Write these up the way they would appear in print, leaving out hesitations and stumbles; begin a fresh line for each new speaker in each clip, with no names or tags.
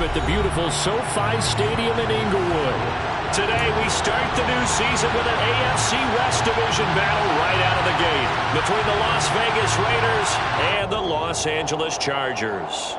at the beautiful SoFi Stadium in Inglewood. Today we start the new season with an AFC West Division battle right out of the gate between the Las Vegas Raiders and the Los Angeles Chargers.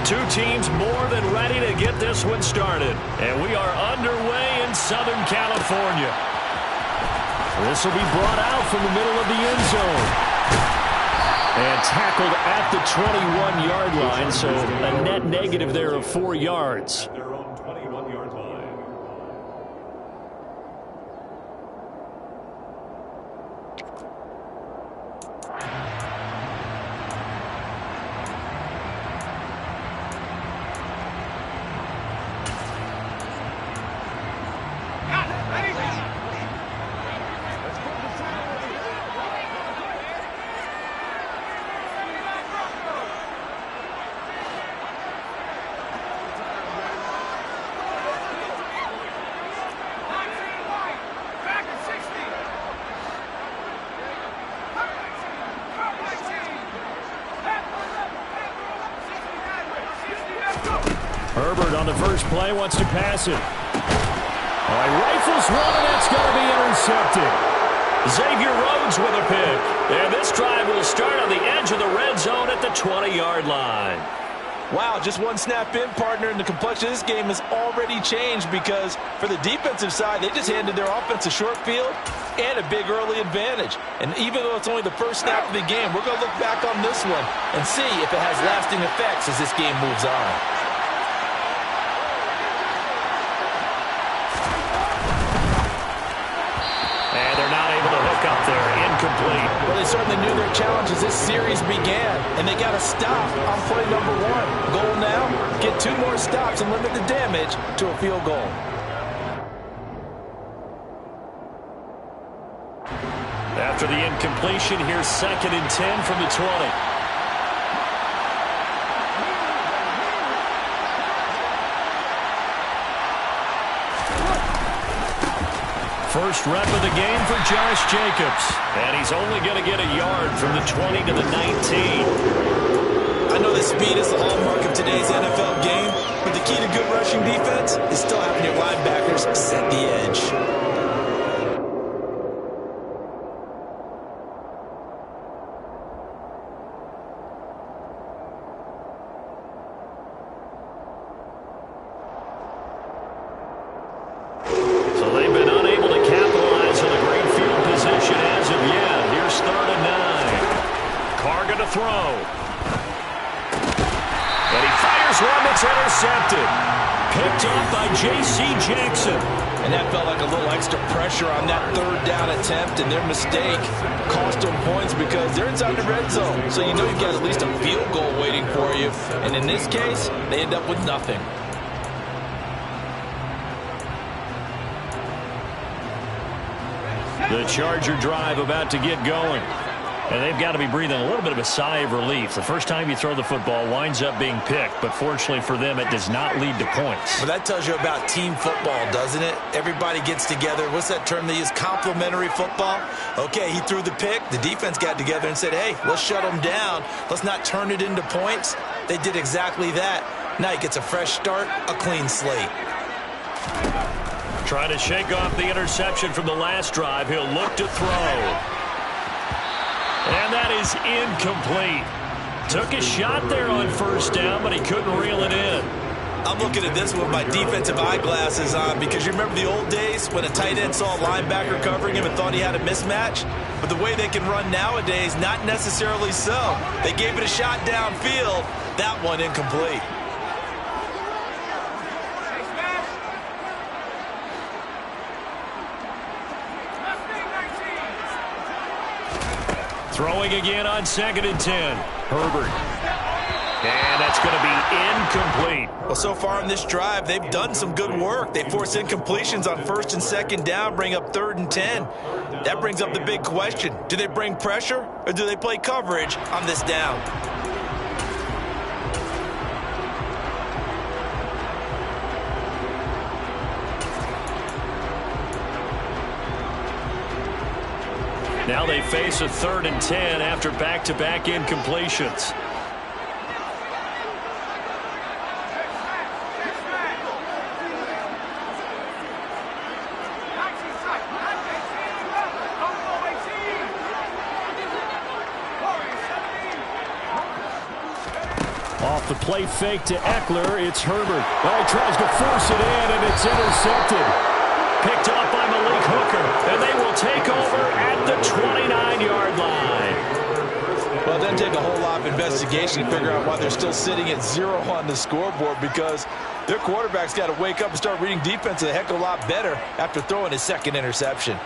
Two teams more than ready to get this one started. And we are underway in Southern California. This will be brought out from the middle of the end zone. And tackled at the 21-yard line, so a net negative there of 4 yards. Their own 21-yard line. Herbert on the first play wants to pass it. All right, rifles one, and that's going to be intercepted. Xavier Rhodes with a pick. And this drive will start on the edge of the red zone at the 20-yard line.
Wow, just one snap in, partner, and the complexion of this game has already changed because for the defensive side, they just handed their offense a short field and a big early advantage. And even though it's only the first snap of the game, we're going to look back on this one and see if it has lasting effects as this game moves on.
Up there, incomplete.
Well, they certainly knew their challenge as this series began, and they got to stop on play number 1. Goal now, get 2 more stops and limit the damage to a field goal.
After the incompletion, here's 2nd and 10 from the 20. First rep of the game for Josh Jacobs. And he's only going to get a yard from the 20 to the 19.
I know that speed is the hallmark of today's NFL game, but the key to good rushing defense is still having your linebackers set the edge. Throw. And he fires one that's intercepted. Picked off by J.C. Jackson. And that felt like a little extra pressure on that 3rd down attempt, and their mistake cost them points because they're inside the red zone. So you know you've got at least a field goal waiting for you. And in this case, they end up with nothing.
The Charger drive about to get going. And they've got to be breathing a little bit of a sigh of relief. The first time you throw the football winds up being picked, but fortunately for them, it does not lead to points.
Well, that tells you about team football, doesn't it? Everybody gets together. What's that term they use? Complementary football? Okay, he threw the pick. The defense got together and said, hey, let's shut them down. Let's not turn it into points. They did exactly that. Now he gets a fresh start, a clean slate.
Trying to shake off the interception from the last drive. He'll look to throw. And that is incomplete. Took a shot there on first down, but he couldn't reel it in.
I'm looking at this with my defensive eyeglasses on because you remember the old days when a tight end saw a linebacker covering him and thought he had a mismatch? But the way they can run nowadays, not necessarily so. They gave it a shot downfield. That one incomplete.
Throwing again on 2nd and 10. Herbert. And that's going to be incomplete.
Well, so far in this drive, they've done some good work. They force incompletions on 1st and 2nd down, bring up 3rd and 10. That brings up the big question. Do they bring pressure or do they play coverage on this down?
Now they face a 3rd and 10 after back-to-back incompletions. Off the play fake to Eckler, it's Herbert. Well, he tries to force it in, and it's intercepted. Picked off by Malik Hooker, and they will take over at the 29-yard line.
Well, it doesn't take a whole lot of investigation to figure out why they're still sitting at 0 on the scoreboard, because their quarterback's got to wake up and start reading defense a heck of a lot better after throwing his 2nd interception.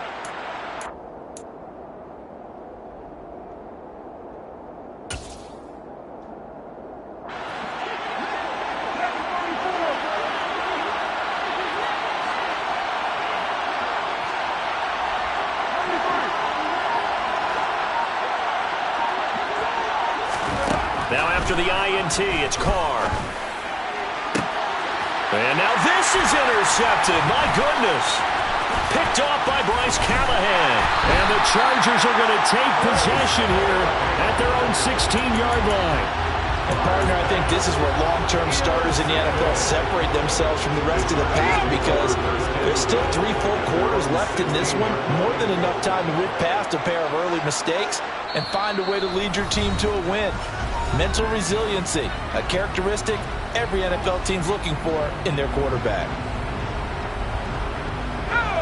Now after the INT, it's Carr. And now this is intercepted. My goodness. Picked off by Bryce Callahan. And the Chargers are going to take possession here at their own 16-yard line.
And partner, I think this is where long-term starters in the NFL separate themselves from the rest of the pack, because there's still 3 full quarters left in this one. More than enough time to whip past a pair of early mistakes and find a way to lead your team to a win. Mental resiliency, a characteristic every NFL team's looking for in their quarterback.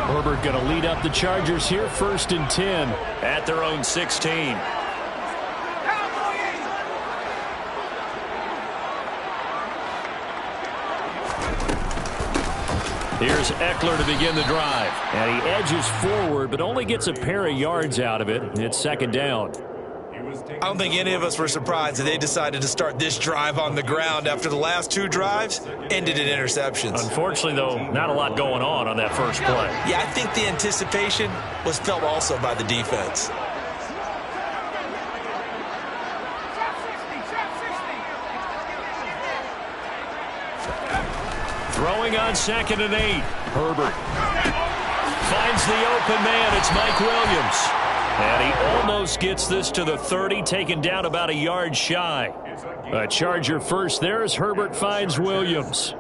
Herbert going to lead up the Chargers here, 1st and 10 at their own 16. Here's Eckler to begin the drive. And he edges forward, but only gets a pair of yards out of it. It's 2nd down.
I don't think any of us were surprised that they decided to start this drive on the ground after the last 2 drives ended in interceptions.
Unfortunately, though, not a lot going on that first play.
Yeah, I think the anticipation was felt also by the defense.
Throwing on 2nd and 8. Herbert finds the open man. It's Mike Williams. And he almost gets this to the 30, taken down about a yard shy. A Charger first there as Herbert finds Williams.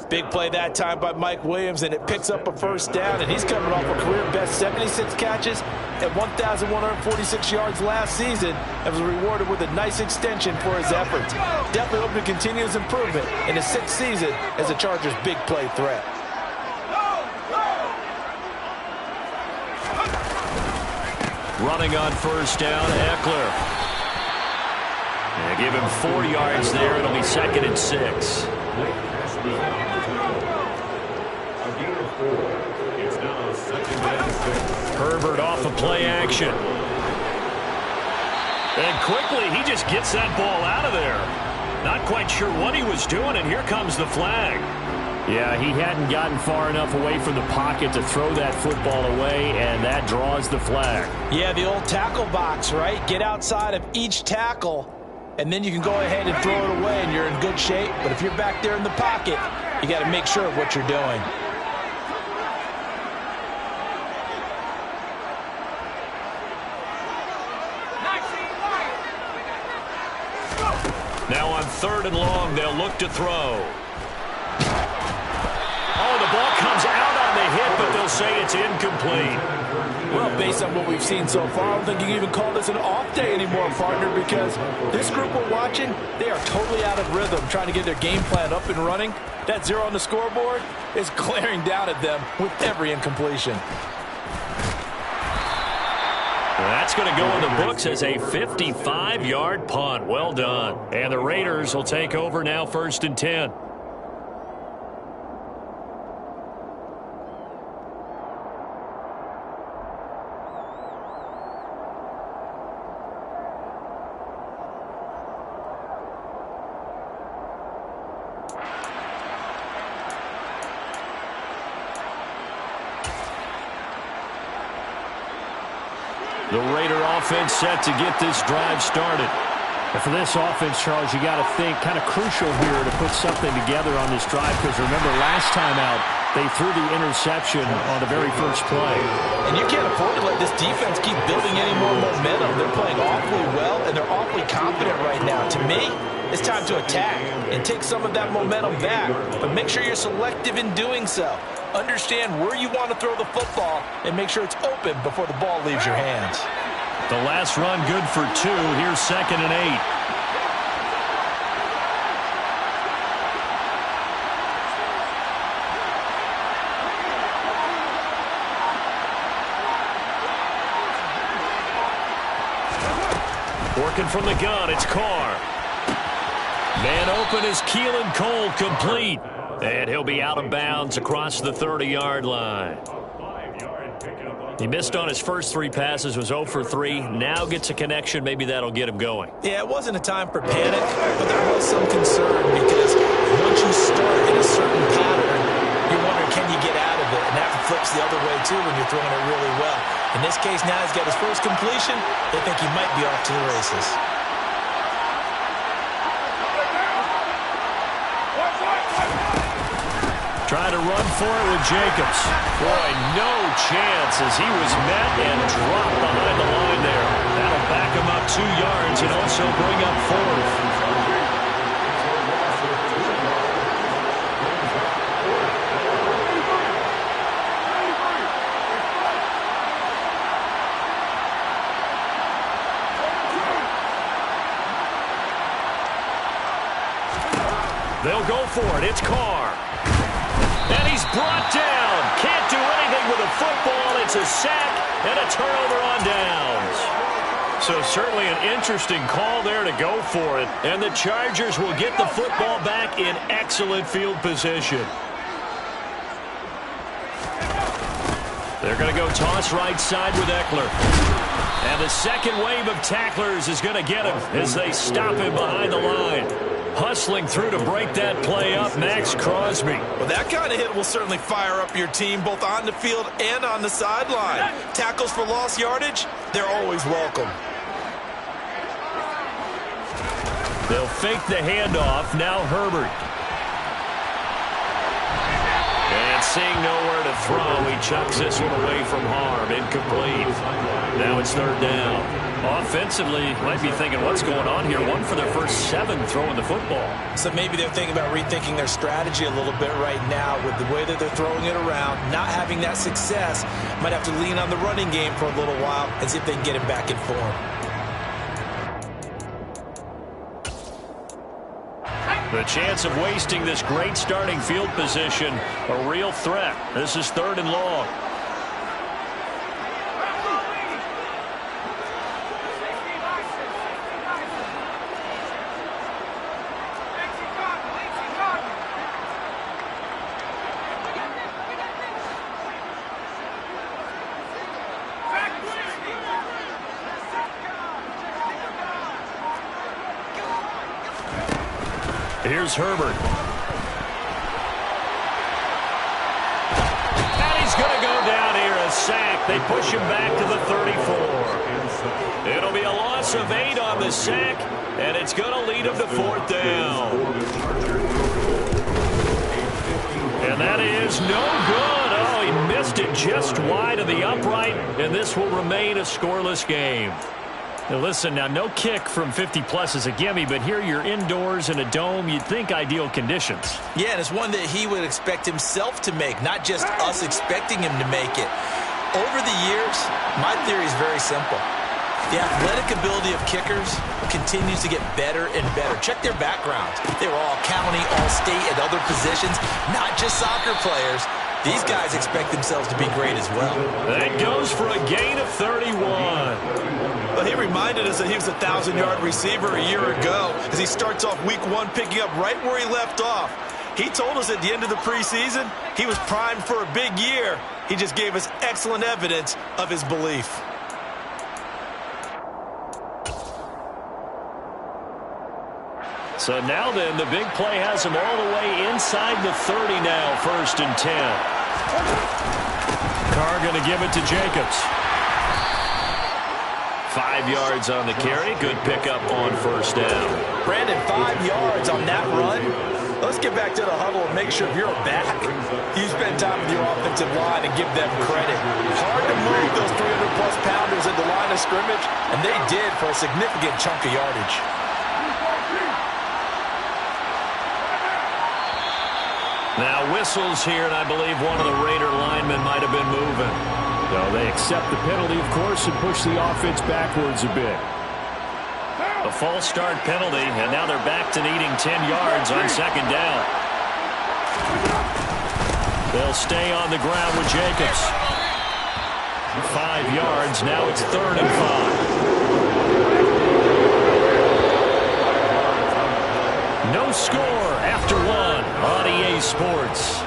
Big play that time by Mike Williams, and it picks up a 1st down, and he's coming off a career-best 76 catches at 1,146 yards last season and was rewarded with a nice extension for his efforts. Definitely hoping to continue his improvement in his 6th season as a Chargers' big play threat.
Running on 1st down, Eckler. They give him 4 yards there. It'll be 2nd and 6. Herbert off of play action. And quickly, he just gets that ball out of there. Not quite sure what he was doing, and here comes the flag. Yeah, he hadn't gotten far enough away from the pocket to throw that football away, and that draws the flag.
Yeah, the old tackle box, right? Get outside of each tackle, and then you can go ahead and throw it away, and you're in good shape. But if you're back there in the pocket, you got to make sure of what you're doing.
Now on 3rd and long, they'll look to throw. Oh, the ball comes out on the hit, but they'll say it's incomplete.
Well, based on what we've seen so far, I don't think you can even call this an off day anymore, partner, because this group we're watching, they are totally out of rhythm, trying to get their game plan up and running. That 0 on the scoreboard is glaring down at them with every incompletion.
That's going to go in the books as a 55-yard punt. Well done. And the Raiders will take over now, 1st and 10. The Raider offense set to get this drive started.
And for this offense, Charles, you got to think kind of crucial here to put something together on this drive, because remember last time out they threw the interception on the very first play.
And you can't afford to let this defense keep building any more momentum. They're playing awfully well, and they're awfully confident right now. To me, it's time to attack and take some of that momentum back, but make sure you're selective in doing so. Understand where you want to throw the football and make sure it's open before the ball leaves your hands.
The last run good for 2. Here's 2nd and 8. Working from the gun, it's Carr. Man open is Keelan Cole, complete. And he'll be out of bounds across the 30-yard line. He missed on his first 3 passes, was 0 for 3. Now gets a connection. Maybe that'll get him going.
Yeah, it wasn't a time for panic, but there was some concern because once you start in a certain pattern, you're wondering, can you get out of it? And that flips the other way, too, when you're throwing it really well. In this case, now he's got his first completion. They think he might be off to the races.
Trying to run for it with Jacobs. Boy, no chance as he was met and dropped behind the line there. That'll back him up 2 yards and also bring up 4th. They'll go for it. It's Carr. And he's brought down. Can't do anything with a football. It's a sack and a turnover on downs. So certainly an interesting call there to go for it. And the Chargers will get the football back in excellent field position. They're going to go toss right side with Eckler. And the second wave of tacklers is going to get him as they stop him behind the line. Hustling through to break that play up, Max Crosby.
Well, that kind of hit will certainly fire up your team both on the field and on the sideline. Tackles for lost yardage, they're always welcome.
They'll fake the handoff. Now Herbert. And seeing nowhere to throw, he chucks this one away from harm. Incomplete. Now it's 3rd down. Offensively, might be thinking, what's going on here? 1 for their first 7 throwing the football.
So maybe they're thinking about rethinking their strategy a little bit right now with the way that they're throwing it around, not having that success. Might have to lean on the running game for a little while and see if they can get it back in form.
The chance of wasting this great starting field position, a real threat. This is 3rd and long. Here's Herbert. And he's going to go down here, a sack. They push him back to the 34. It'll be a loss of 8 on the sack, and it's going to lead him to 4th down. And that is no good. Oh, he missed it just wide of the upright, and this will remain a scoreless game. Now listen, now no kick from 50-plus is a gimme, but here you're indoors in a dome. You'd think ideal conditions.
Yeah, and it's one that he would expect himself to make, not just us expecting him to make it. Over the years, my theory is very simple. The athletic ability of kickers continues to get better and better. Check their backgrounds. They were all county, all state, and other positions, not just soccer players. These guys expect themselves to be great as well.
That goes for a gain of 31.
Well, he reminded us that he was a 1,000-yard receiver a year ago as he starts off week 1 picking up right where he left off. He told us at the end of the preseason he was primed for a big year. He just gave us excellent evidence of his belief.
So now then, the big play has him all the way inside the 30 now, 1st and 10. Carr going to give it to Jacobs. 5 yards on the carry. Good pickup on first down.
Brandon, 5 yards on that run. Let's get back to the huddle and make sure if you're back, you spend time with your offensive line and give them credit. Hard to move those 300-plus pounders at the line of scrimmage, and they did for a significant chunk of yardage.
Now whistles here, and I believe one of the Raider linemen might have been moving.
No, they accept the penalty, of course, and push the offense backwards a bit.
A false start penalty, and now they're back to needing 10 yards on second down. They'll stay on the ground with Jacobs. 5 yards, now it's 3rd and 5. No score after 1 on EA Sports.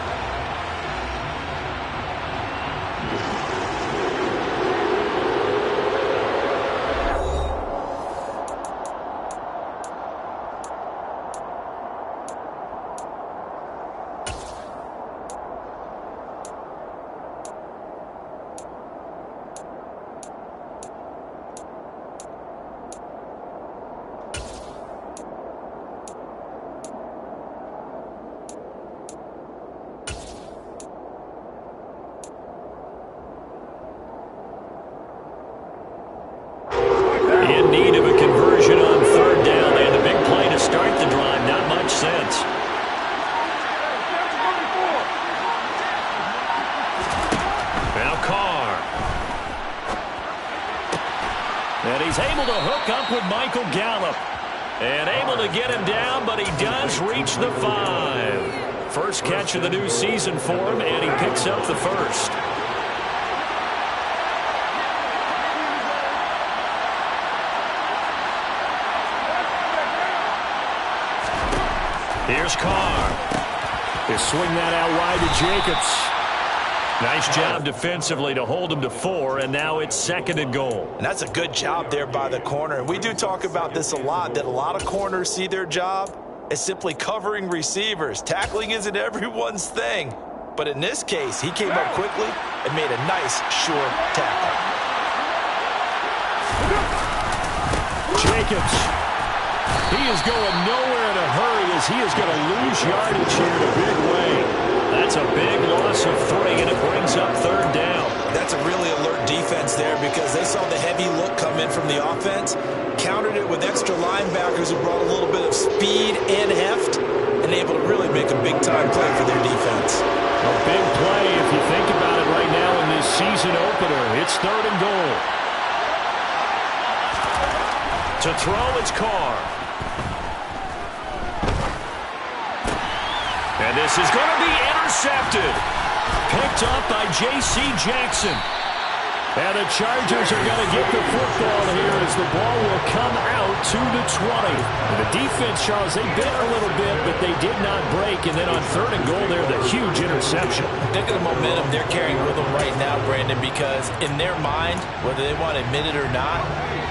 In need of a conversion on 3rd down. They had the big play to start the drive. Not much sense. Now Carr. And he's able to hook up with Michael Gallup. And able to get him down, but he does reach the 5. First catch of the new season for him, and he picks up the first. Here's Carr.
They swing that out wide to Jacobs.
Nice job defensively to hold him to 4, and now it's 2nd and goal.
And that's a good job there by the corner. And we do talk about this a lot, that a lot of corners see their job as simply covering receivers. Tackling isn't everyone's thing. But in this case, he came up quickly and made a nice, sure tackle.
Jacobs. He is going nowhere in a hurry as he is going to lose yardage here in a big way.
That's a big loss of 3, and it brings up 3rd down.
That's a really alert defense there because they saw the heavy look come in from the offense, countered it with extra linebackers who brought a little bit of speed and heft, and able to really make a big-time play for their defense.
A big play if you think about it right now in this season opener. It's 3rd and goal.
To throw, it's Carr. And this is going to be intercepted. Picked up by J.C. Jackson. And the Chargers are going to get the football here as the ball will come out to the 20. And the defense, Charles, they bit a little bit, but they did not break. And then on 3rd and goal there, the huge interception.
Think of the momentum they're carrying with them right now, Brandon, because in their mind, whether they want to admit it or not,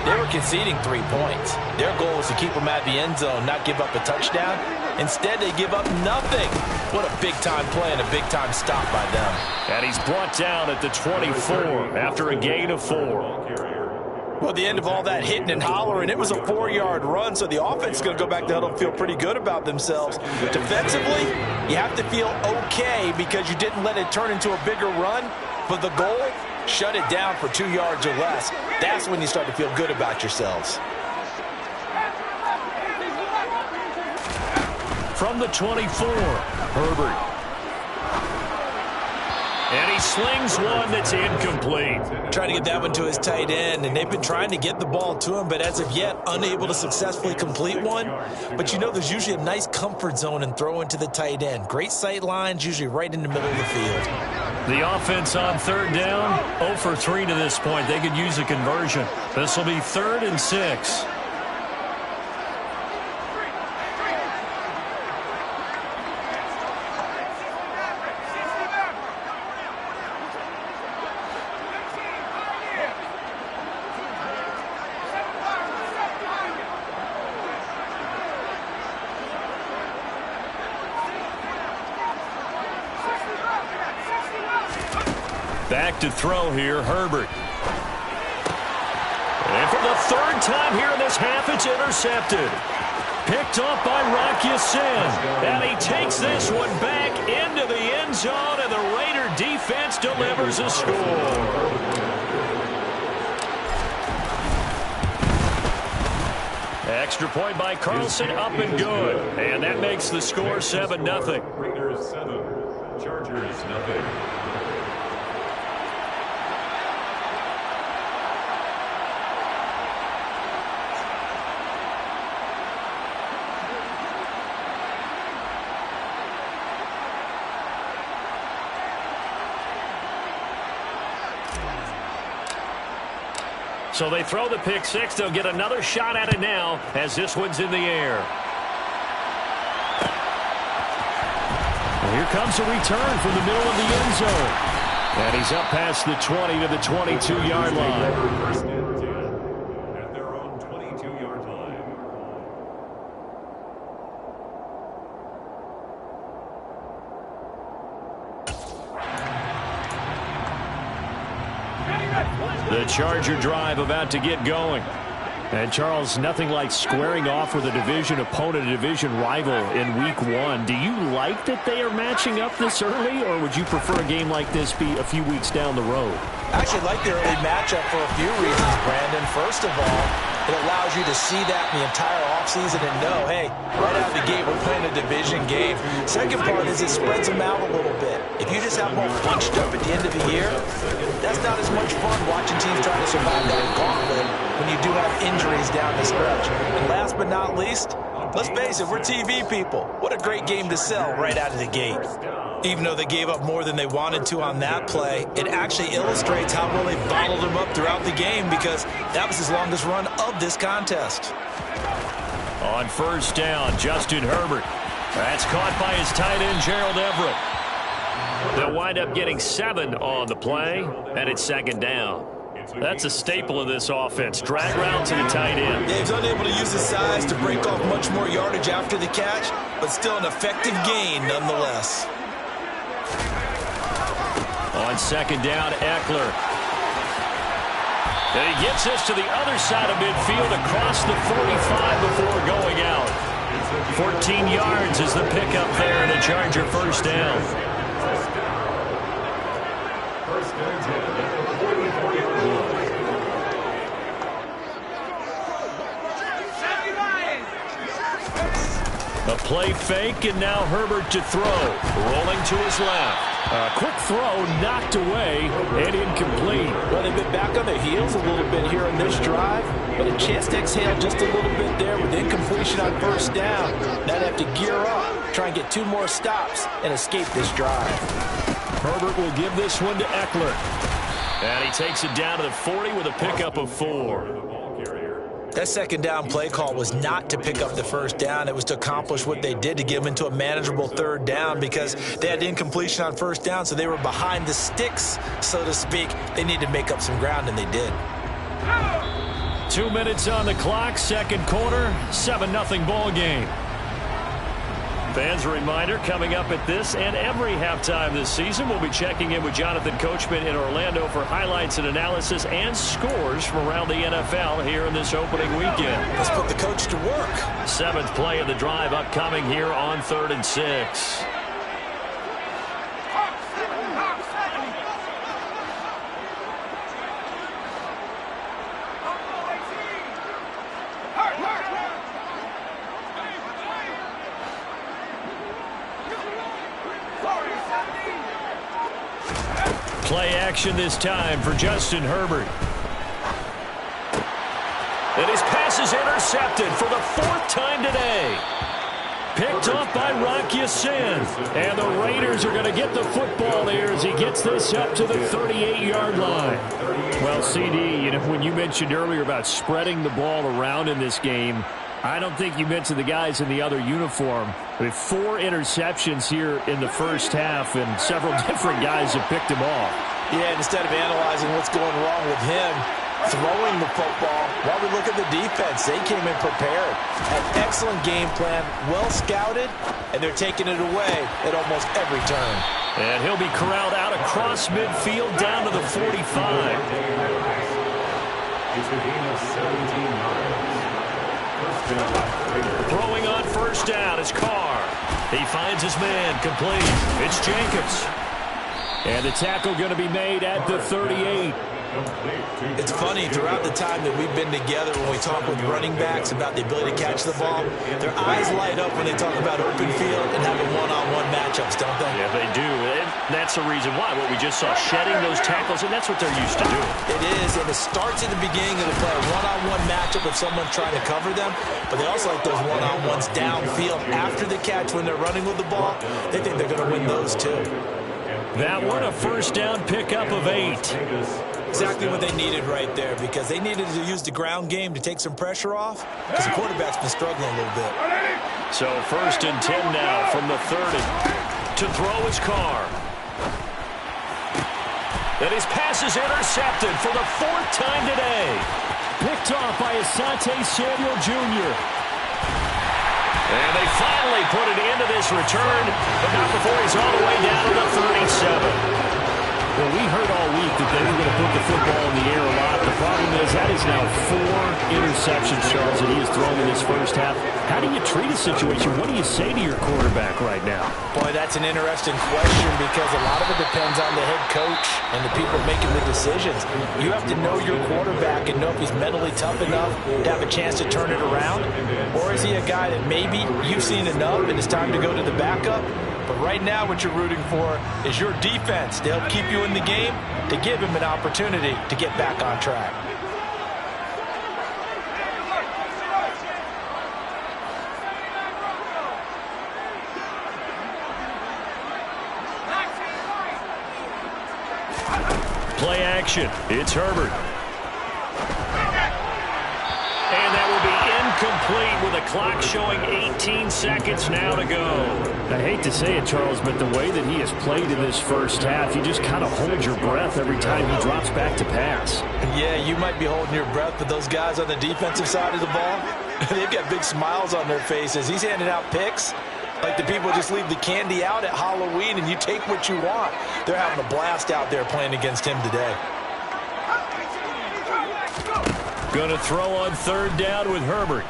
they were conceding 3 points. Their goal was to keep them at the end zone, not give up a touchdown. Instead, they give up nothing. What a big-time play and a big-time stop by them.
And he's brought down at the 24 after a gain of 4.
Well, at the end of all that hitting and hollering, it was a 4-yard run, so the offense is going to go back to huddle and feel pretty good about themselves. Defensively, you have to feel okay because you didn't let it turn into a bigger run, but the goal, shut it down for 2 yards or less. That's when you start to feel good about yourselves.
From the 24, Herbert. And he slings one that's incomplete.
Trying to get that one to his tight end, and they've been trying to get the ball to him, but as of yet, unable to successfully complete one. But you know there's usually a nice comfort zone in throwing to the tight end. Great sight lines, usually right in the middle of the field.
The offense on 3rd down, 0 for 3 to this point. They could use a conversion. This will be 3rd and 6. Back to throw here, Herbert. And for For the third time here in this half, it's intercepted. Picked off by Ljeezy. And he takes this one back into the end zone, and the Raider defense delivers a score. Extra point by Carlson, up and good. And that makes the score 7-0.
Raiders 7, Chargers 0.
So they throw the pick six. They'll get another shot at it now as this one's in the air. And here comes a return from the middle of the end zone. And he's up past the 20 to the 22-yard line.
First and 10 at their own 22-yard line.
The Charger drive about to get going. And, Charles, nothing like squaring off with a division opponent, a division rival in Week 1. Do you like that they are matching up this early, or would you prefer a game like this be a few weeks down the road?
I actually like the early matchup for a few reasons, Brandon. First of all, it allows you to see that in the entire offseason and know, hey, right out of the gate, we're playing a division game. Second part is it spreads them out a little bit. If you just have them all bunched up at the end of the year, that's not as much fun watching teams trying to survive that gauntlet when you do have injuries down the stretch. And last but not least, let's face it, we're TV people. What a great game to sell right out of the gate. Even though they gave up more than they wanted to on that play, it actually illustrates how well they bottled them up throughout the game, because that was his longest run of this contest.
On first down, Justin Herbert. That's caught by his tight end, Gerald Everett. They'll wind up getting 7 on the play, and it's second down. That's a staple of this offense. Drag route to the tight end.
Yeah, he's unable to use his size to break off much more yardage after the catch, but still an effective gain nonetheless.
On second down, Eckler. And he gets this to the other side of midfield across the 45 before going out. 14 yards is the pickup there, and a Charger first down.
First and 10.
A play fake, and now Herbert to throw. Rolling to his left. A quick throw knocked away and incomplete.
Well, they've been back on their heels a little bit here in this drive, but a chance to exhale just a little bit there with incompletion on first down. Now they have to gear up, try and get 2 more stops, and escape this drive.
Herbert will give this one to Eckler. And he takes it down to the 40 with a pickup of 4.
That second down play call was not to pick up the first down. It was to accomplish what they did, to get them into a manageable third down, because they had incompletion on first down, so they were behind the sticks, so to speak. They needed to make up some ground, and they did.
2 minutes on the clock, second quarter, 7-0 ball game. Fans, a reminder, coming up at this and every halftime this season, we'll be checking in with Jonathan Coachman in Orlando for highlights and analysis and scores from around the NFL here in this opening weekend.
Let's put the coach to work.
7th play of the drive upcoming here on 3rd and 6. Play action this time for Justin Herbert. And his pass is intercepted for the 4th time today. Picked off by Ljeezy. And the Raiders are going to get the football there as he gets this up to the 38-yard line. Well, CD, you know, when you mentioned earlier about spreading the ball around in this game, I don't think you mentioned the guys in the other uniform. With 4 interceptions here in the first half, and several different guys have picked him off.
Yeah, instead of analyzing what's going wrong with him, throwing the football, while we look at the defense, they came in prepared. An excellent game plan, well scouted, and they're taking it away at almost every turn.
And he'll be corralled out across midfield down to the 45.
It's a gain of 17 yards. First down.
Throwing on first down is Carr. He finds his man, complete. It's Jacobs. And the tackle going to be made at the 38.
It's funny, throughout the time that we've been together, when we talk with running backs about the ability to catch the ball, their eyes light up when they talk about open field and having one-on-one matchups, don't they?
Yeah, they do. And that's the reason why. What we just saw, shedding those tackles, and that's what they're used to doing.
It is, and it starts at the beginning of the play, a one-on-one matchup if someone's trying to cover them, but they also like those one-on-ones downfield after the catch when they're running with the ball. They think they're going to win those too.
That one, a first down pickup of 8.
Exactly what they needed right there, because they needed to use the ground game to take some pressure off, because the quarterback's been struggling a little bit.
So first and 10 now from the 30. To throw is Carr. And his pass is intercepted for the 4th time today.
Picked off by Asante Samuel Jr.
And they finally put it into this return, but not before he's all the way down to the 37.
Well, we heard all week that they were going to put the football in the air a lot. The problem is that is now 4 interceptions, Charles, that he has thrown in this first half. How do you treat a situation? What do you say to your quarterback right now?
Boy, that's an interesting question, because a lot of it depends on the head coach and the people making the decisions. You have to know your quarterback and know if he's mentally tough enough to have a chance to turn it around, or is he a guy that maybe you've seen enough and it's time to go to the backup? But right now what you're rooting for is your defense to help keep you in the game, to give him an opportunity to get back on track.
Play action. It's Herbert. And that will be incomplete with a clock showing 18 seconds now to go.
I hate to say it, Charles, but the way that he has played in this first half, you just kind of hold your breath every time he drops back to pass.
Yeah, you might be holding your breath, but those guys on the defensive side of the ball, they've got big smiles on their faces. He's handing out picks like the people just leave the candy out at Halloween and you take what you want. They're having a blast out there playing against him today.
Going to throw on third down with Herbert.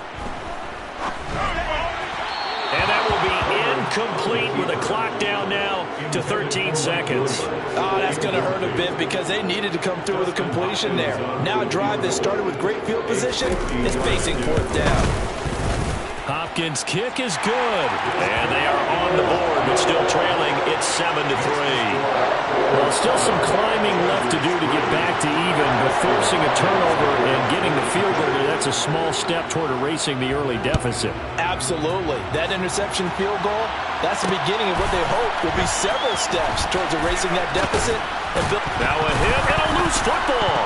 And that will be incomplete with a clock down now to 13 seconds.
Oh, that's going to hurt a bit, because they needed to come through with a completion there. Now a drive that started with great field position is facing 4th down.
Hopkins' kick is good. And they are on the board, but still trailing. It's 7-3.
Well, still some climbing left to do to get back to even, but forcing a turnover and getting the field goal there, that's a small step toward erasing the early deficit.
Absolutely. That interception field goal, that's the beginning of what they hope will be several steps towards erasing that deficit.
Now a hit and a loose football.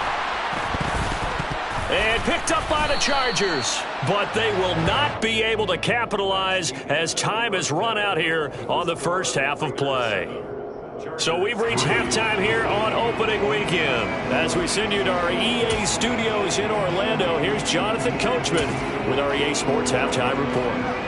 And picked up by the Chargers. But they will not be able to capitalize as time has run out here on the first half of play. So we've reached halftime here on opening weekend. As we send you to our EA studios in Orlando, here's Jonathan Coachman with our EA Sports Halftime Report.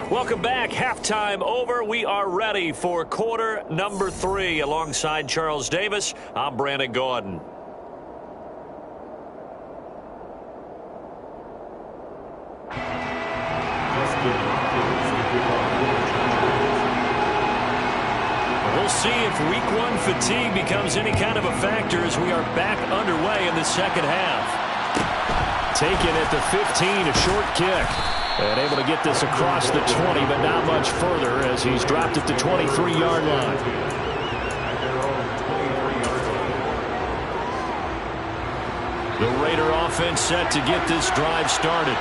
Welcome back. Halftime over. We are ready for quarter number 3. Alongside Charles Davis, I'm Brandon Gordon. We'll see if week 1 fatigue becomes any kind of a factor as we are back underway in the second half. Taken at the 15, a short kick. And able to get this across the 20, but not much further as he's dropped at the 23-yard line. The Raider offense set to get this drive started.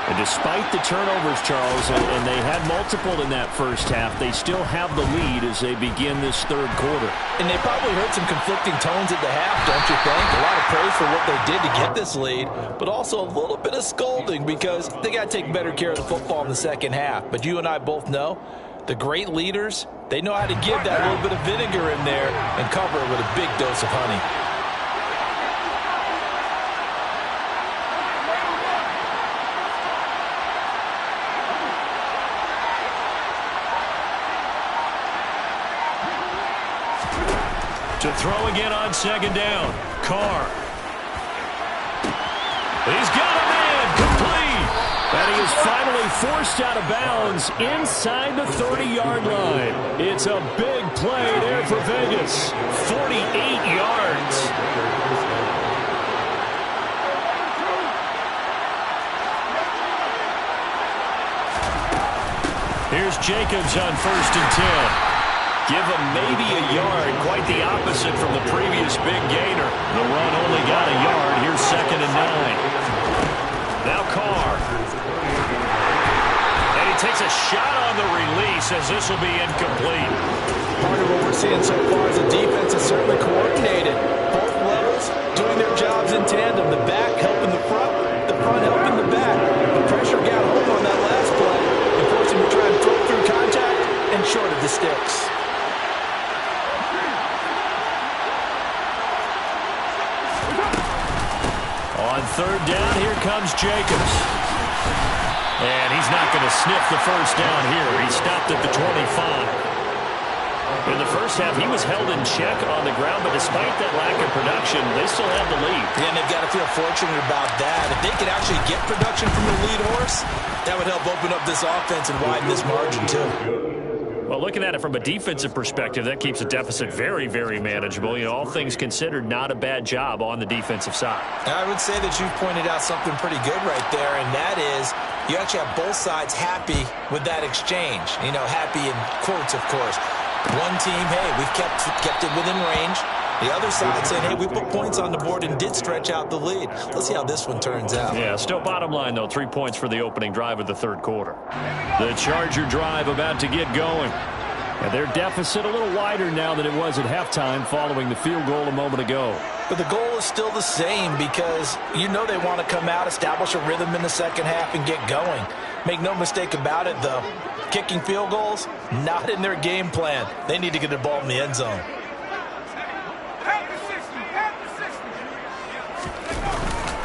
And despite the turnovers, Charles, and they had multiple in that first half, they still have the lead as they begin this third quarter.
And they probably heard some conflicting tones at the half, don't you think? A lot of praise for what they did to get this lead, but also a little bit of scolding because they got to take better care of the football in the second half. But you and I both know the great leaders, they know how to give that little bit of vinegar in there and cover it with a big dose of honey.
To throw again on second down. Carr. He's got a man. Complete. And he is finally forced out of bounds inside the 30-yard line. It's a big play there for Vegas. 48 yards. Here's Jacobs on 1st and 10. Give him maybe a yard. Quite the opposite from the previous big gainer. The run only got a yard. Here's 2nd and 9. Now Carr. And he takes a shot on the release as this will be incomplete.
Part of what we're seeing so far is the defense is certainly coordinated. Both levels doing their jobs in tandem. The back helping the front helping the back. The pressure got home on that last play and forced him to try and throw through contact and short of the sticks.
On 3rd down, here comes Jacobs. And he's not going to sniff the first down here. He stopped at the 25. In the first half, he was held in check on the ground, but despite that lack of production, they still have the lead.
Yeah, and they've got to feel fortunate about that. If they could actually get production from the lead horse, that would help open up this offense and widen this margin, too.
Well, looking at it from a defensive perspective, that keeps the deficit very, very manageable. You know, all things considered, not a bad job on the defensive side.
I would say that you've pointed out something pretty good right there, and that is you actually have both sides happy with that exchange. You know, happy in quotes, of course. One team, hey, we've kept it within range. The other side saying, hey, we put points on the board and did stretch out the lead. Let's see how this one turns out.
Yeah, still bottom line, though, 3 points for the opening drive of the 3rd quarter. The Charger drive about to get going. And their deficit a little wider now than it was at halftime following the field goal a moment ago.
But the goal is still the same because you know they want to come out, establish a rhythm in the second half, and get going. Make no mistake about it, though. Kicking field goals, not in their game plan. They need to get the ball in the end zone.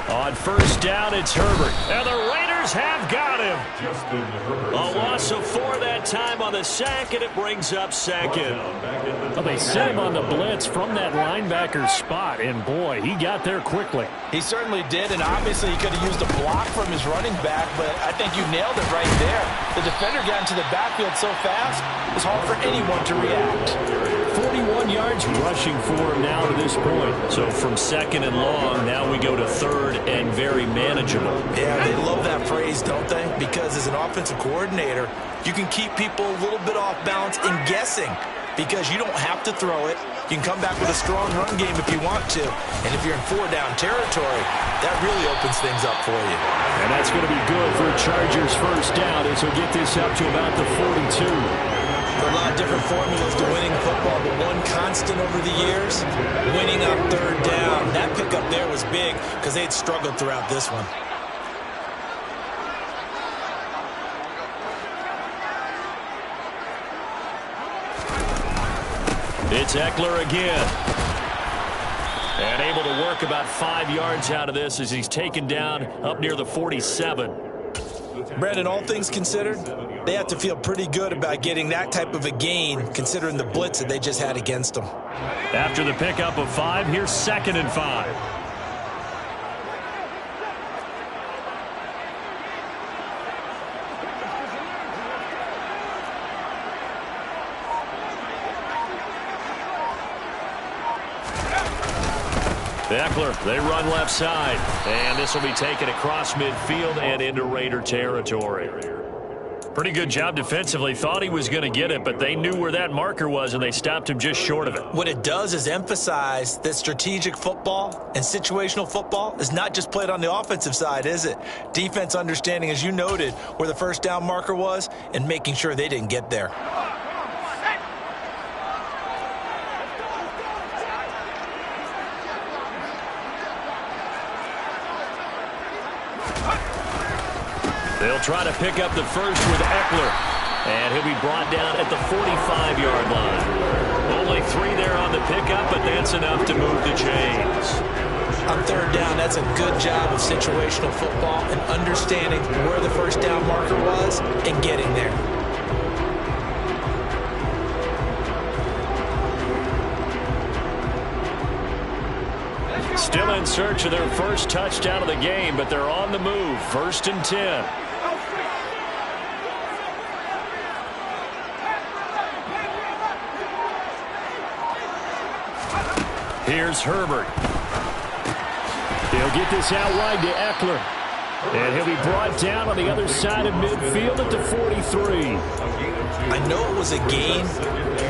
On 1st down, it's Herbert. And the Raiders have got him. A loss of 4 that time on the sack, and it brings up 2nd.
Well, they set him on the blitz from that linebacker spot, and boy, he got there quickly.
He certainly did, and obviously he could have used a block from his running back, but I think you nailed it right there. The defender got into the backfield so fast, it was hard for anyone to react.
41 yards rushing for him now to this point.
So from 2nd and long, now we go to 3rd and very manageable.
Yeah, they love that phrase, don't they? Because as an offensive coordinator, you can keep people a little bit off balance and guessing because you don't have to throw it. You can come back with a strong run game if you want to. And if you're in 4-down territory, that really opens things up for you.
And that's going to be good for Chargers 1st down as he'll get this up to about the 42.
There are a lot of different formulas to winning football, but one constant over the years, winning on 3rd down. That pickup there was big because they'd struggled throughout this one.
It's Eckler again. And able to work about 5 yards out of this as he's taken down up near the 47.
Brandon, all things considered, they have to feel pretty good about getting that type of a gain considering the blitz that they just had against them.
After the pickup of 5, here's 2nd and 5. Eckler, they run left side. And this will be taken across midfield and into Raider territory. Pretty good job defensively. Thought he was going to get it, but they knew where that marker was, and they stopped him just short of it.
What it does is emphasize that strategic football and situational football is not just played on the offensive side, is it? Defense understanding, as you noted, where the 1st down marker was and making sure they didn't get there.
They'll try to pick up the first with Eckler. And he'll be brought down at the 45-yard line. Only 3 there on the pickup, but that's enough to move the chains.
On 3rd down, that's a good job of situational football and understanding where the 1st down marker was and getting there.
Still in search of their first touchdown of the game, but they're on the move. 1st and 10. Here's Herbert.
He'll get this out wide to Eckler. And he'll be brought down on the other side of midfield at the 43.
I know it was a gain,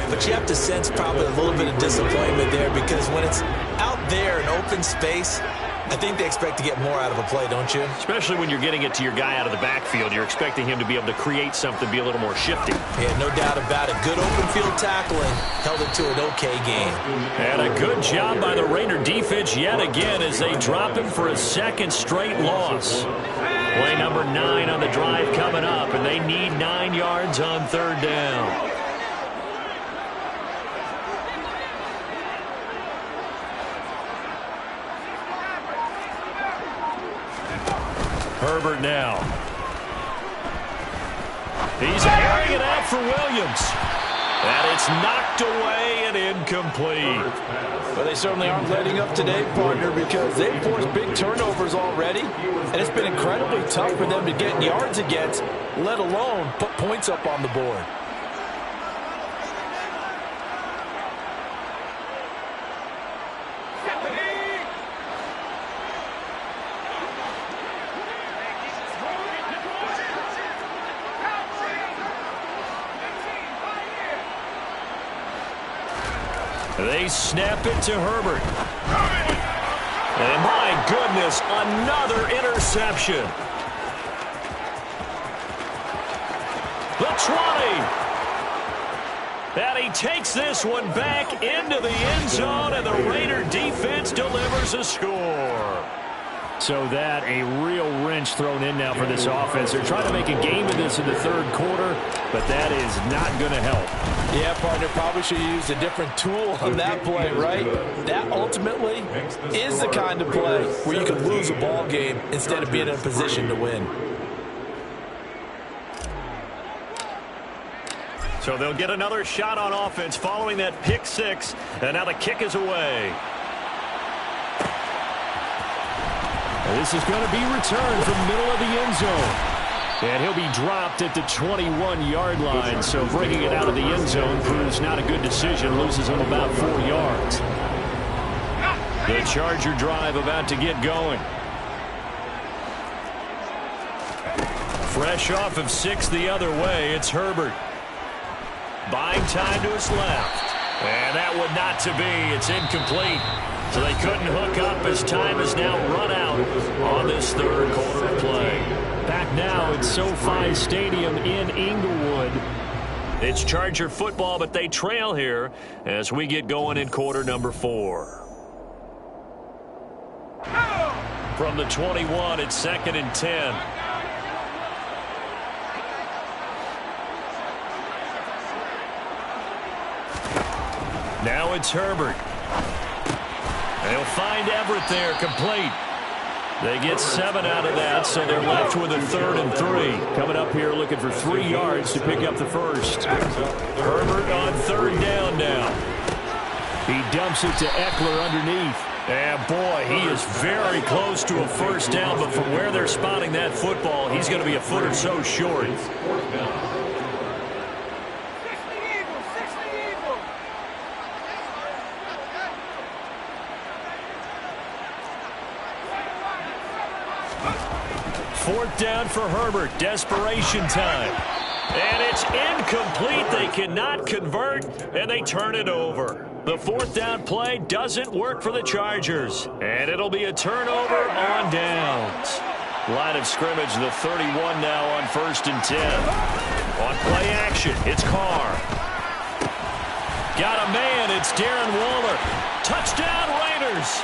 but you have to sense probably a little bit of disappointment there because when it's out there in open space, I think they expect to get more out of a play, don't you?
Especially when you're getting it to your guy out of the backfield. You're expecting him to be able to create something, be a little more shifty.
Yeah, no doubt about it. Good open field tackling held it to an okay game.
And a good job by the Raider defense yet again as they drop him for a second straight loss. Play number 9 on the drive coming up, and they need 9 yards on 3rd down. Herbert now. He's airing it out for Williams. And it's knocked away and incomplete.
Well, they certainly aren't letting up today, partner, because they've forced big turnovers already. And it's been incredibly tough for them to get yards against, let alone put points up on the board.
They snap it to Herbert. And my goodness, another interception. The 20. And he takes this one back into the end zone, and the Raider defense delivers a score.
So that a real wrench thrown in now for this offense. They're trying to make a game of this in the 3rd quarter, but that is not going to help.
Yeah, partner, probably should have used a different tool on that play, right? That ultimately is the kind of play where you can lose a ball game instead of being in a position to win.
So they'll get another shot on offense following that pick 6, and now the kick is away.
This is going to be returned from the middle of the end zone. And he'll be dropped at the 21-yard line. So bringing it out of the end zone proves not a good decision. Loses him about 4 yards.
The Charger drive about to get going. Fresh off of 6 the other way, it's Herbert. Buying time to his left. And that would not to be. It's incomplete. So they couldn't hook up as time has now run out on this 3rd quarter of play.
Back now at SoFi Stadium in Inglewood.
It's Charger football, but they trail here as we get going in quarter number 4. From the 21, it's 2nd and 10. Now it's Herbert. They'll find Everett there, complete. They get 7 out of that, so they're left with a 3rd and 3.
Coming up here looking for 3 yards to pick up the first.
Herbert on 3rd down now.
He dumps it to Eckler underneath.
And boy, he is very close to a first down, but from where they're spotting that football, he's going to be a foot or so short. Fourth down for Herbert. Desperation time. And it's incomplete. They cannot convert, and they turn it over. The 4th down play doesn't work for the Chargers. And it'll be a turnover on downs. Line of scrimmage, the 31 now on 1st and 10. On play action, it's Carr. Got a man, it's Darren Waller. Touchdown Raiders.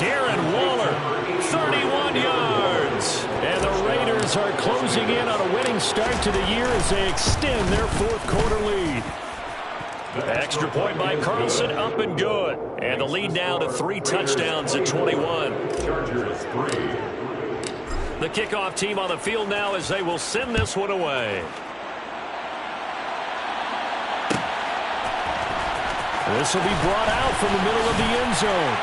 Darren Waller, 31 yards.
And the Raiders are closing in on a winning start to the year as they extend their 4th quarter lead.
Extra point by Carlson, up and good. And the lead now to 3 touchdowns at 21. The kickoff team on the field now as they will send this one away. This will be brought out from the middle of the end zone.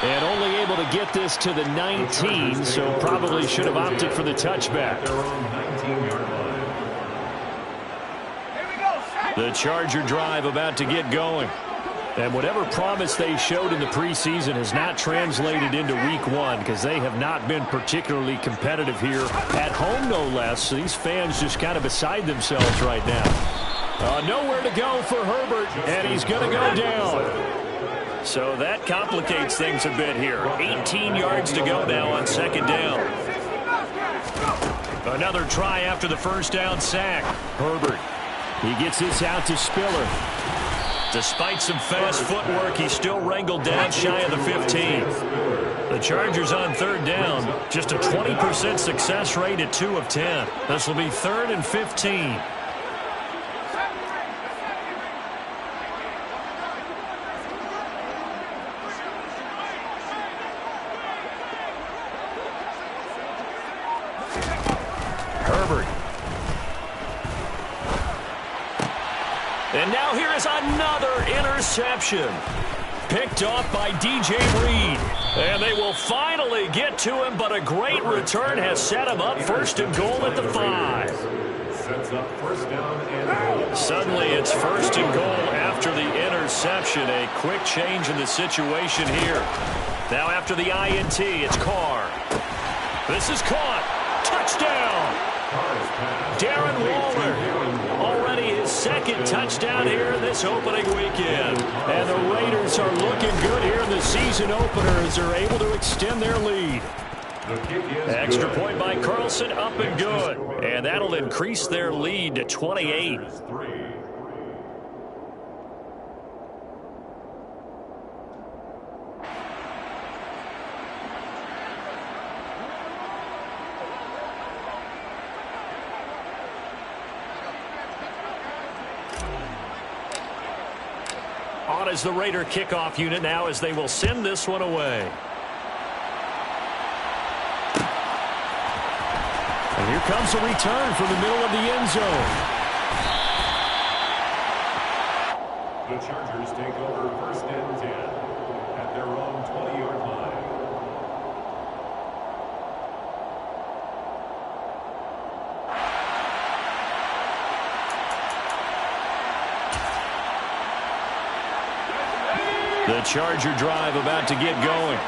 And only able to get this to the 19, so probably should have opted for the touchback. The Charger drive about to get going. And whatever promise they showed in the preseason has not translated into week one because they have not been particularly competitive here at home, no less. So these fans just kind of beside themselves right now. Nowhere to go for Herbert, and he's going to go down. So that complicates things a bit here. 18 yards to go now on second down. Another try after the first down sack. Herbert, he gets this out to Spiller. Despite some fast footwork, he's still wrangled down shy of the 15. The Chargers on third down, just a 20% success rate at 2 of 10. This will be 3rd and 15. Herbert. And now here is another interception. Picked off by DJ Reed. And they will finally get to him, but a great return has set him up 1st and goal at the 5.
Sets up 1st down and goal.
Suddenly it's 1st and goal after the interception. A quick change in the situation here. Now after the INT, it's Carr. This is caught. Touchdown. Darren Waller, already his 2nd touchdown here in this opening weekend. And the Raiders are looking good here in the season opener as they're able to extend their lead. Extra point by Carlson, up and good. And that'll increase their lead to 28. On as the Raider kickoff unit now as they will send this one away. And here comes a return from the middle of the end zone.
The Chargers take over 1st and 10 at their own 20-yard line.
The Charger drive about to get going.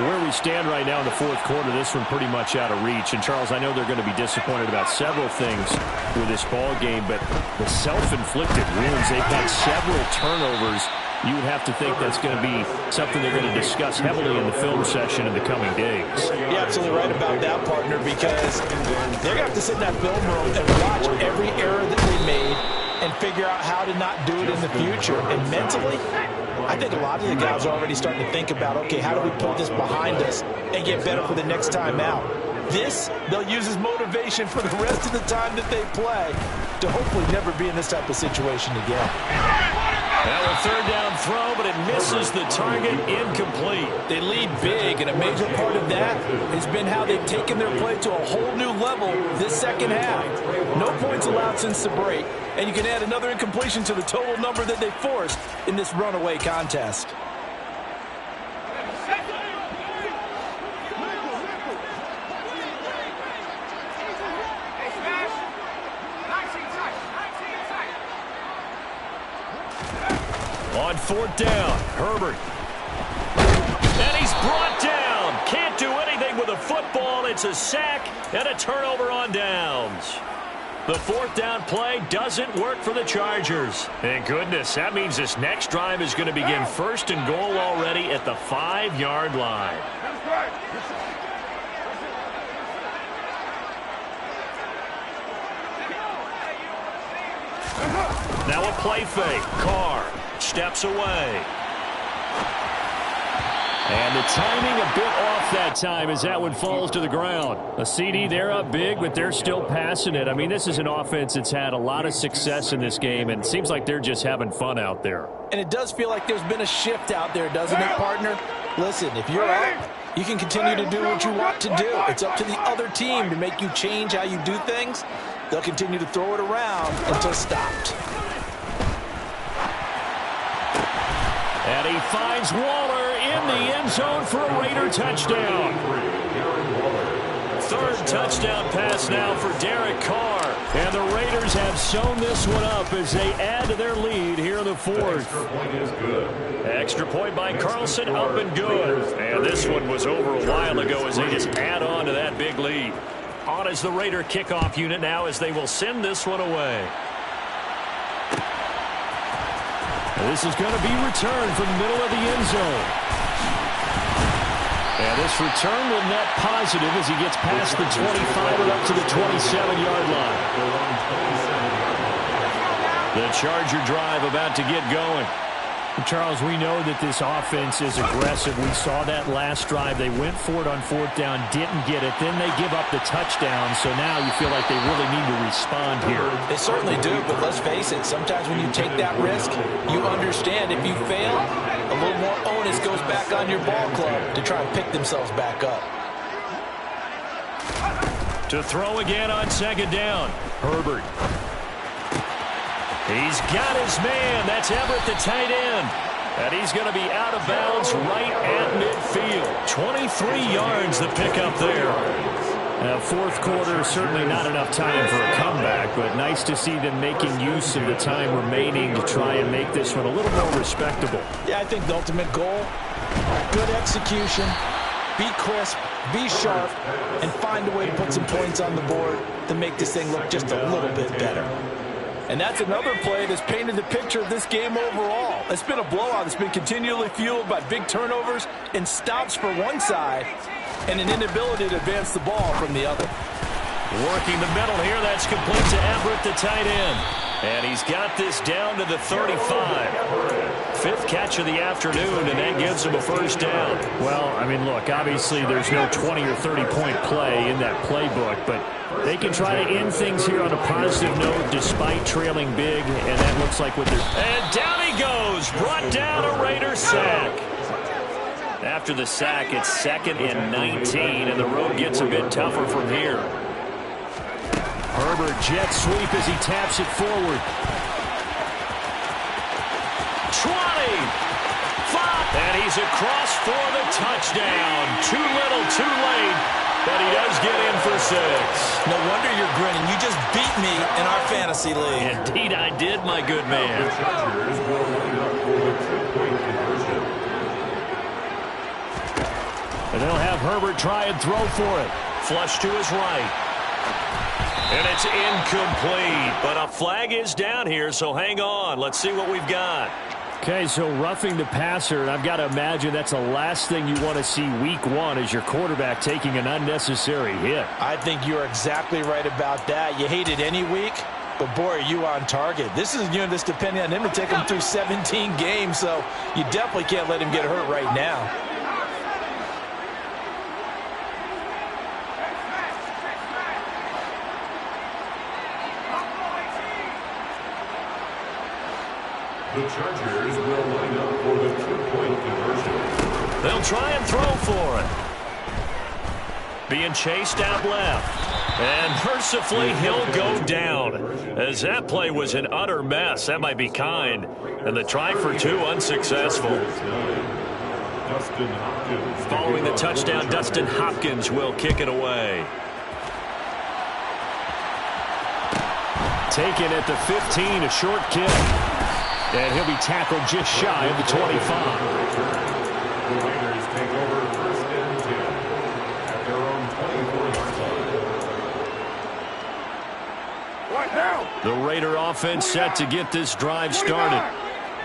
Where we stand right now in the 4th quarter, this one pretty much out of reach. And, Charles, I know they're going to be disappointed about several things with this ball game, but the self-inflicted wounds, they've had several turnovers. You would have to think that's going to be something they're going to discuss heavily in the film session in the coming days.
You're absolutely right about that, partner, because they're going to have to sit in that film room and watch every error that they made and figure out how to not do it in the future. And mentally, I think a lot of the guys are already starting to think about, okay, how do we put this behind us and get better for the next time out? This, they'll use as motivation for the rest of the time that they play to hopefully never be in this type of situation again.
Now a 3rd down throw, but it misses the target, incomplete.
They lead big, and a major part of that has been how they've taken their play to a whole new level this 2nd half. No points allowed since the break, and you can add another incompletion to the total number that they forced in this runaway contest.
On 4th down, Herbert. And he's brought down. Can't do anything with a football. It's a sack and a turnover on downs. The 4th down play doesn't work for the Chargers. Thank goodness, that means this next drive is going to begin 1st and goal already at the 5-yard line. Now a play fake. Carr steps away. And the timing a bit off that time as that one falls to the ground. A CD, they're up big, but they're still passing it. I mean, this is an offense that's had a lot of success in this game, and it seems like they're just having fun out there.
And it does feel like there's been a shift out there, doesn't it, partner? Listen, if you're up, you can continue to do what you want to do. It's up to the other team to make you change how you do things. They'll continue to throw it around until stopped.
And he finds Waller in the end zone for a Raider touchdown. Third touchdown pass now for Derek Carr. And the Raiders have sewn this one up as they add to their lead here in the fourth.
Extra point is good.
Extra point by Carlson, up and good. And this one was over a while ago as they just add on to that big lead. On is the Raider kickoff unit now as they will send this one away. This is going to be returned from the middle of the end zone. And this return will net positive as he gets past the 25 and up to the 27-yard line. The Charger drive about to get going.
Charles, we know that this offense is aggressive. We saw that last drive. They went for it on fourth down, didn't get it. Then they give up the touchdown. So now you feel like they really need to respond here.
They certainly do, but let's face it. Sometimes when you take that risk, you understand if you fail, a little more onus goes back on your ball club to try and pick themselves back up.
To throw again on second down. Herbert. He's got his man. That's Everett, the tight end. And he's going to be out of bounds right at midfield. 23 yards the pickup there.
Fourth quarter, certainly not enough time for a comeback, but nice to see them making use of the time remaining to try and make this one a little more respectable.
Yeah, I think the ultimate goal, good execution, be crisp, be sharp, and find a way to put some points on the board to make this thing look just a little bit better. And that's another play that's painted the picture of this game overall. It's been a blowout. It's been continually fueled by big turnovers and stops for one side and an inability to advance the ball from the other.
Working the middle here. That's complete to Everett, the tight end. And he's got this down to the 35. Fifth catch of the afternoon, and that gives him a first down.
Well, I mean, look, obviously there's no 20 or 30-point play in that playbook, but they can try to end things here on a positive note despite trailing big, and that looks like what they're...
And down he goes. Brought down a Raider sack. After the sack, it's 2nd and 19, and the road gets a bit tougher from here.
Herbert jet sweep as he taps it forward.
20. 5. And he's across for the touchdown. Too little, too late. But he does get in for 6.
No wonder you're grinning. You just beat me in our fantasy league.
Indeed I did, my good man.
The Chargers will line up for the 2-point conversion.
And they'll have Herbert try and throw for it. Flush to his right. And it's incomplete. But a flag is down here, so hang on. Let's see what we've got.
Okay, so roughing the passer, and I've got to imagine that's the last thing you want to see week one is your quarterback taking an unnecessary hit.
I think you're exactly right about that. You hate it any week, but boy, are you on target. This is a unit that's depending on him to take him through 17 games, so you definitely can't let him get hurt right now.
The Chargers will line up for the 2-point conversion.
They'll try and throw for it. Being chased out left. And mercifully, he'll go down. As that play was an utter mess. That might be kind. And the try for 2 unsuccessful. Following the touchdown, Dustin Hopkins will kick it away.
Taken at the 15, a short kick. And he'll be tackled just shy of the 25.
The Raiders take over 1st and 10 at their own 24-yard line.
The Raider offense set to get this drive started.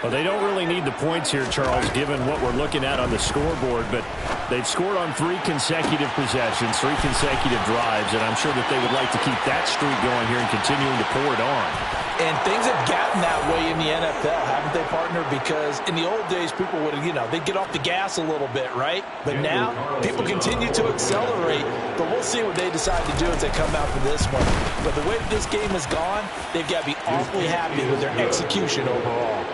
Well, they don't really need the points here, Charles, given what we're looking at on the scoreboard, but they've scored on 3 consecutive possessions, 3 consecutive drives, and I'm sure that they would like to keep that streak going here and continuing to pour it on.
And things have gotten that way in the NFL, haven't they, partner? Because in the old days, people would, they'd get off the gas a little bit, right? But now, people continue to accelerate. But we'll see what they decide to do as they come out for this one. But the way this game has gone, they've got to be awfully happy with their execution overall.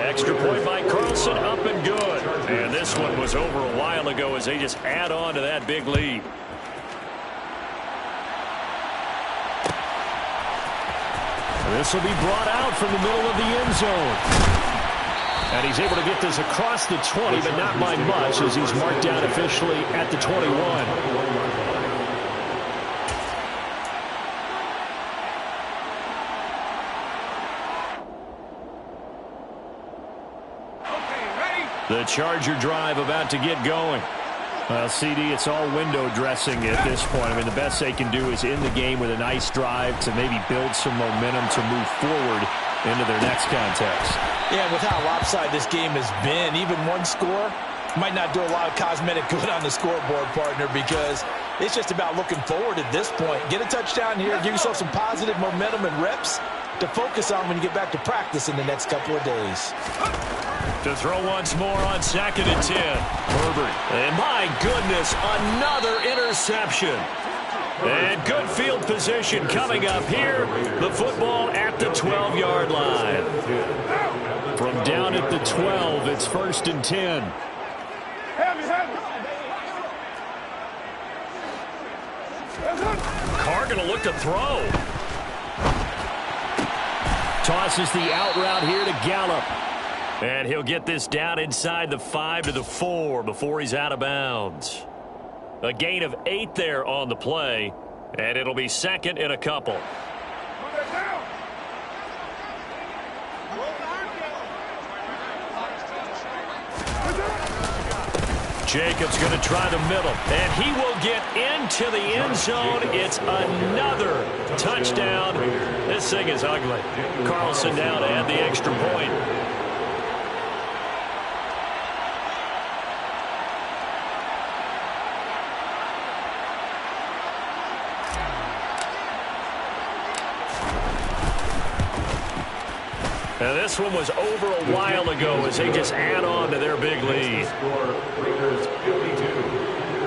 Extra point by Carlson, up and good. And this one was over a while ago as they just add on to that big lead. This will be brought out from the middle of the end zone.
And he's able to get this across the 20, but not by much as he's marked down officially at the 21. The Charger drive about to get going. Well, CD, it's all window dressing at this point. I mean, the best they can do is end the game with a nice drive to maybe build some momentum to move forward into their next contest.
Yeah, with how lopsided this game has been, even one score might not do a lot of cosmetic good on the scoreboard, partner, because it's just about looking forward at this point. Get a touchdown here, give yourself some positive momentum and reps to focus on when you get back to practice in the next couple of days.
To throw once more on 2nd and 10. Herbert. And my goodness, another interception. And good field position coming up here. The football at the 12-yard line. From down at the 12, it's 1st and 10. Carr going to look to throw. Tosses the out route here to Gallup. And he'll get this down inside the 5 to the 4 before he's out of bounds. A gain of 8 there on the play, and it'll be 2nd and a couple. Jacobs going to try the middle, and he will get into the end zone. It's another touchdown. This thing is ugly. Carlson down to add the extra point. Now this one was over a while ago as they just add on to their big lead.
Raiders 52,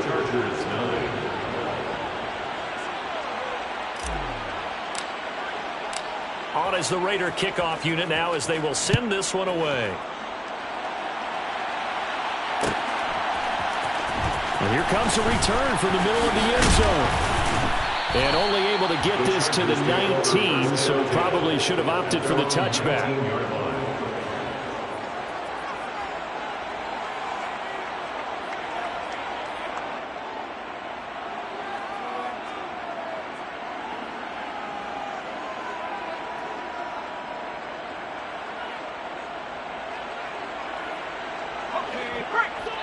Chargers 9.
On is the Raider kickoff unit now as they will send this one away. And here comes a return from the middle of the end zone. And only able to get this to the 19, so probably should have opted for the touchback.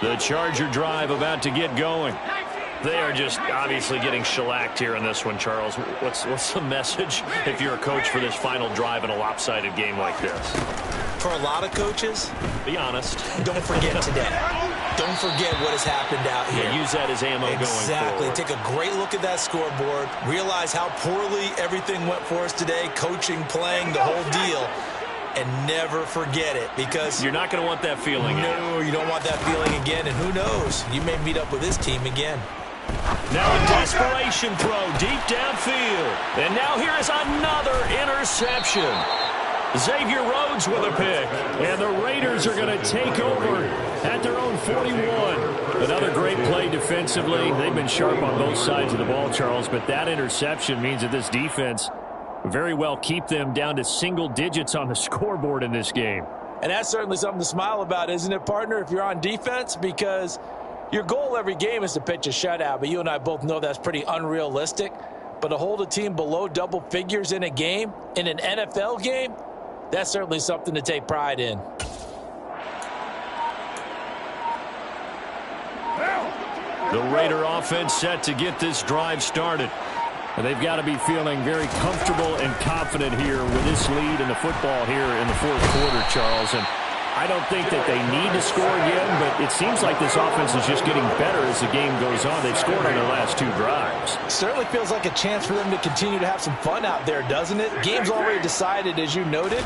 The Charger drive about to get going. They are just obviously getting shellacked here in this one, Charles. What's the message if you're a coach for this final drive in a lopsided game like this?
For a lot of coaches,
be honest.
Don't forget today. Don't forget what has happened out here.
Yeah, use that as ammo going forward.
Exactly. Take a great look at that scoreboard. Realize how poorly everything went for us today. Coaching, playing, the whole deal. And never forget it, because
you're not going to want that feeling.
No, you don't want that feeling again. And who knows? You may meet up with this team again.
Now a desperation throw deep downfield. And now here is another interception. Xavier Rhodes with a pick. And the Raiders are going to take over at their own 41. Another great play defensively. They've been sharp on both sides of the ball, Charles, but that interception means that this defense very well keep them down to single digits on the scoreboard in this game.
And that's certainly something to smile about, isn't it, partner, if you're on defense? Because your goal every game is to pitch a shutout, but you and I both know that's pretty unrealistic. But to hold a team below double figures in a game, in an NFL game, that's certainly something to take pride in.
The Raider offense set to get this drive started. And they've got to be feeling very comfortable and confident here with this lead in the football here in the fourth quarter, Charles. And I don't think that they need to score again, but it seems like this offense is just getting better as the game goes on. They've scored on their last 2 drives.
Certainly feels like a chance for them to continue to have some fun out there, doesn't it? Game's already decided, as you noted,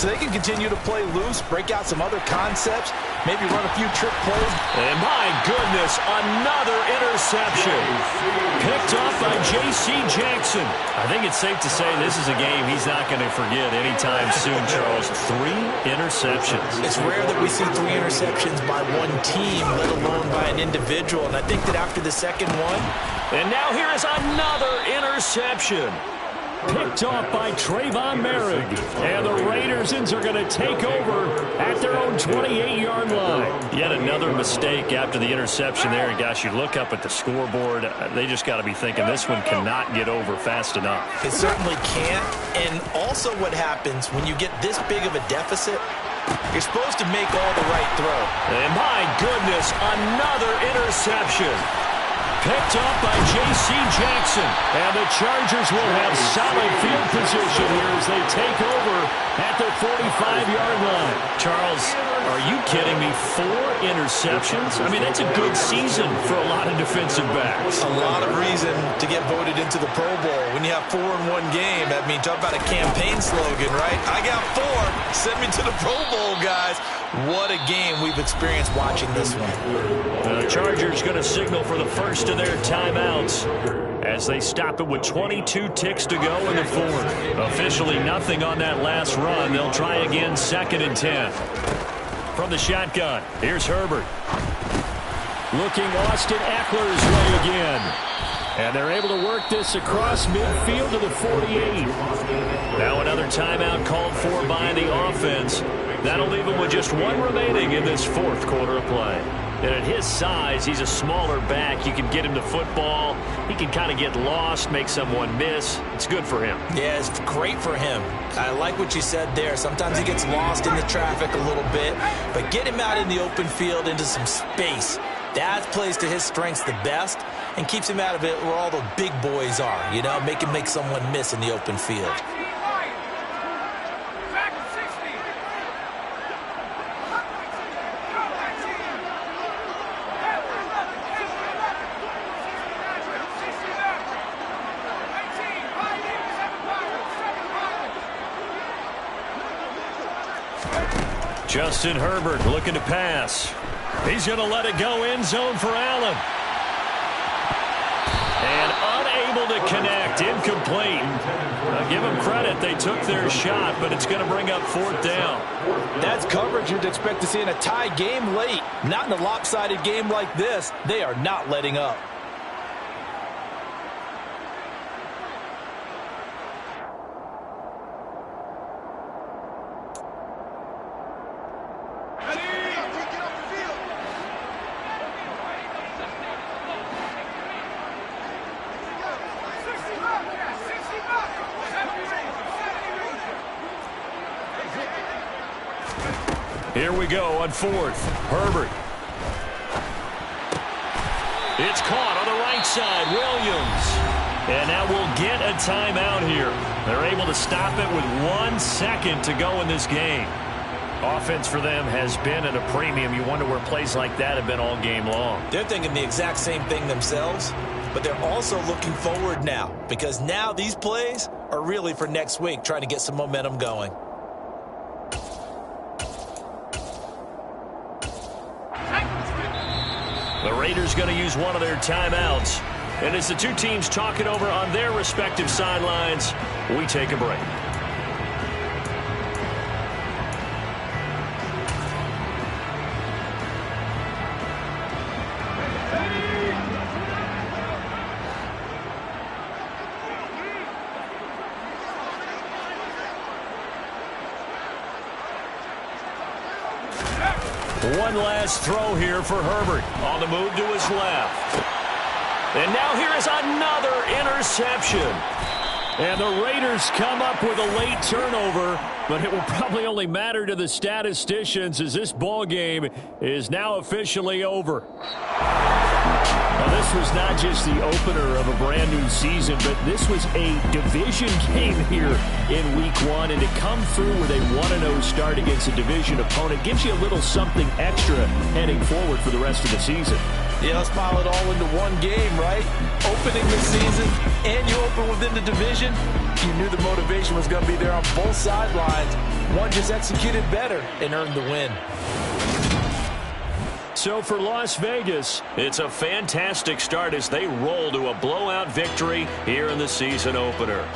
so they can continue to play loose, break out some other concepts, maybe run a few trick plays.
And my goodness, another interception. Picked off by J.C. Jackson. I think it's safe to say this is a game he's not going to forget anytime soon, Charles. 3 interceptions.
It's rare that we see 3 interceptions by one team, let alone by an individual. And I think that after the second one.
And now here is another interception.
Picked off by Trayvon Merrick. And the Raidersons are going to take over at their own 28-yard line.
Yet another mistake after the interception there. And, gosh, you look up at the scoreboard. They just got to be thinking this one cannot get over fast enough.
It certainly can't. And also what happens when you get this big of a deficit, you're supposed to make all the right throw.
And, my goodness, another interception. Picked up by J.C. Jackson. And the Chargers will have solid field position here as they take over at their 45-yard line. Charles, are you kidding me? 4 interceptions? I mean, that's a good season for a lot of defensive backs.
A lot of reason to get voted into the Pro Bowl. When you have 4 in one game, I mean, talk about a campaign slogan, right? I got 4. Send me to the Pro Bowl, guys. What a game we've experienced watching this one.
The Chargers going to signal for the first of their timeouts as they stop it with 22 ticks to go in the fourth. Officially nothing on that last run. They'll try again, 2nd and 10. From the shotgun, here's Herbert. Looking Austin Eckler's way again. And they're able to work this across midfield to the 48. Now another timeout called for by the offense. That'll leave him with just 1 remaining in this fourth quarter of play. And at his size, he's a smaller back. You can get him to football. He can kind of get lost, make someone miss. It's good for him.
Yeah, it's great for him. I like what you said there. Sometimes he gets lost in the traffic a little bit. But get him out in the open field into some space. That plays to his strengths the best and keeps him out of it where all the big boys are. You know, make him make someone miss in the open field.
Justin Herbert looking to pass. He's going to let it go end zone for Allen. And unable to connect, incomplete. Now give them credit, they took their shot, but it's going to bring up 4th down.
That's coverage you'd expect to see in a tie game late. Not in a lopsided game like this. They are not letting up.
Here we go on 4th. Herbert. It's caught on the right side. Williams. And now we'll get a timeout here. They're able to stop it with 1 second to go in this game. Offense for them has been at a premium. You wonder where plays like that have been all game long.
They're thinking the exact same thing themselves, but they're also looking forward now because now these plays are really for next week, trying to get some momentum going.
The Raiders going to use one of their timeouts. And as the two teams talk it over on their respective sidelines, we take a break. One last throw here for Herbert. On the move to his left. And now here is another interception. And the Raiders come up with a late turnover, but it will probably only matter to the statisticians as this ball game is now officially over. Now, this was not just the opener of a brand new season, but this was a division game here in Week 1. And to come through with a 1-0 start against a division opponent gives you a little something extra heading forward for the rest of the season.
Yeah, let's pile it all into one game, right? Opening the season, and you open within the division. You knew the motivation was going to be there on both sidelines. One just executed better and earned the win.
So for Las Vegas, it's a fantastic start as they roll to a blowout victory here in the season opener.